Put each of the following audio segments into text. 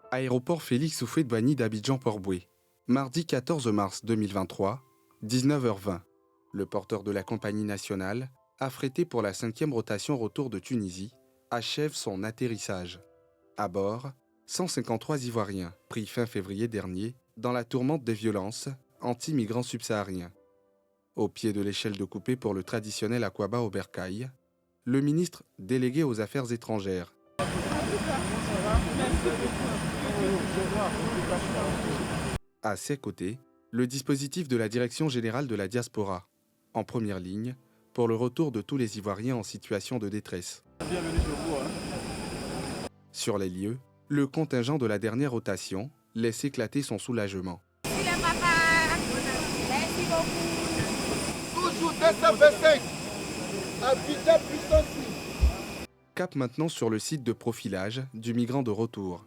Aéroport Félix Houphouët-Boigny d'Abidjan-Port-Bouët. Mardi 14 mars 2023, 19h20. Le porteur de la compagnie nationale, affrété pour la 5e rotation retour de Tunisie, achève son atterrissage. À bord, 153 Ivoiriens, pris fin février dernier dans la tourmente des violences anti-migrants subsahariens. Au pied de l'échelle de coupé pour le traditionnel Aqaba au bercail, le ministre délégué aux Affaires étrangères. À ses côtés, le dispositif de la Direction générale de la diaspora, en première ligne, pour le retour de tous les Ivoiriens en situation de détresse. Bienvenue chez vous. Sur les lieux, le contingent de la dernière rotation laisse éclater son soulagement. Merci beaucoup. Toujours 225. Abidjan puissance 6. Cap maintenant sur le site de profilage du migrant de retour.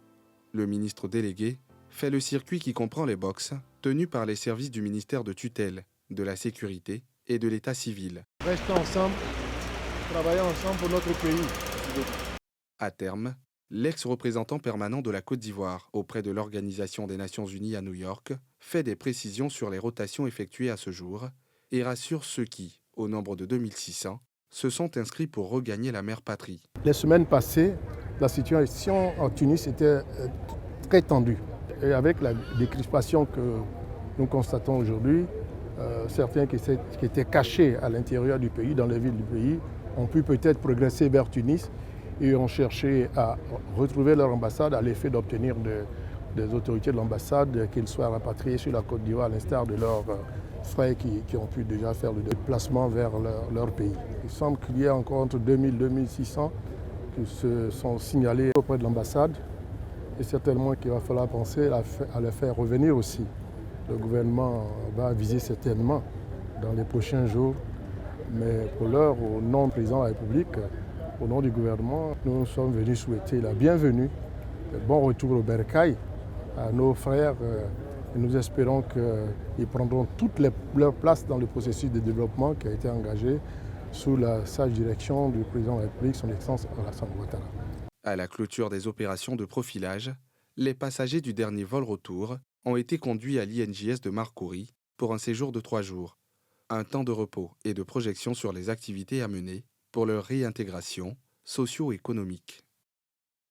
Le ministre délégué fait le circuit qui comprend les box tenus par les services du ministère de tutelle, de la sécurité et de l'état civil. Restons ensemble, travaillons ensemble pour notre pays. À terme, l'ex-représentant permanent de la Côte d'Ivoire auprès de l'Organisation des Nations Unies à New York fait des précisions sur les rotations effectuées à ce jour et rassure ceux qui, au nombre de 2600, se sont inscrits pour regagner la mère patrie. Les semaines passées, la situation en Tunis était très tendue. Et avec la décrispation que nous constatons aujourd'hui, certains qui étaient cachés à l'intérieur du pays, dans les villes du pays, ont pu peut-être progresser vers Tunis et ont cherché à retrouver leur ambassade à l'effet d'obtenir des autorités de l'ambassade qu'ils soient rapatriés sur la Côte d'Ivoire à l'instar de leurs frères qui ont pu déjà faire le déplacement vers leur pays. Il semble qu'il y ait encore entre 2000 et 2600 qui se sont signalés auprès de l'ambassade et certainement qu'il va falloir penser à les faire revenir aussi. Le gouvernement va viser certainement dans les prochains jours, mais pour l'heure, au nom du président de la République, au nom du gouvernement, nous sommes venus souhaiter la bienvenue, le bon retour au bercail à nos frères. Et nous espérons qu'ils prendront toute leur place dans le processus de développement qui a été engagé sous la sage direction du président de la République, son Excellence Alassane Ouattara. À la clôture des opérations de profilage, les passagers du dernier vol retour ont été conduits à l'INJS de Marcouri pour un séjour de 3 jours. Un temps de repos et de projection sur les activités à mener pour leur réintégration socio-économique.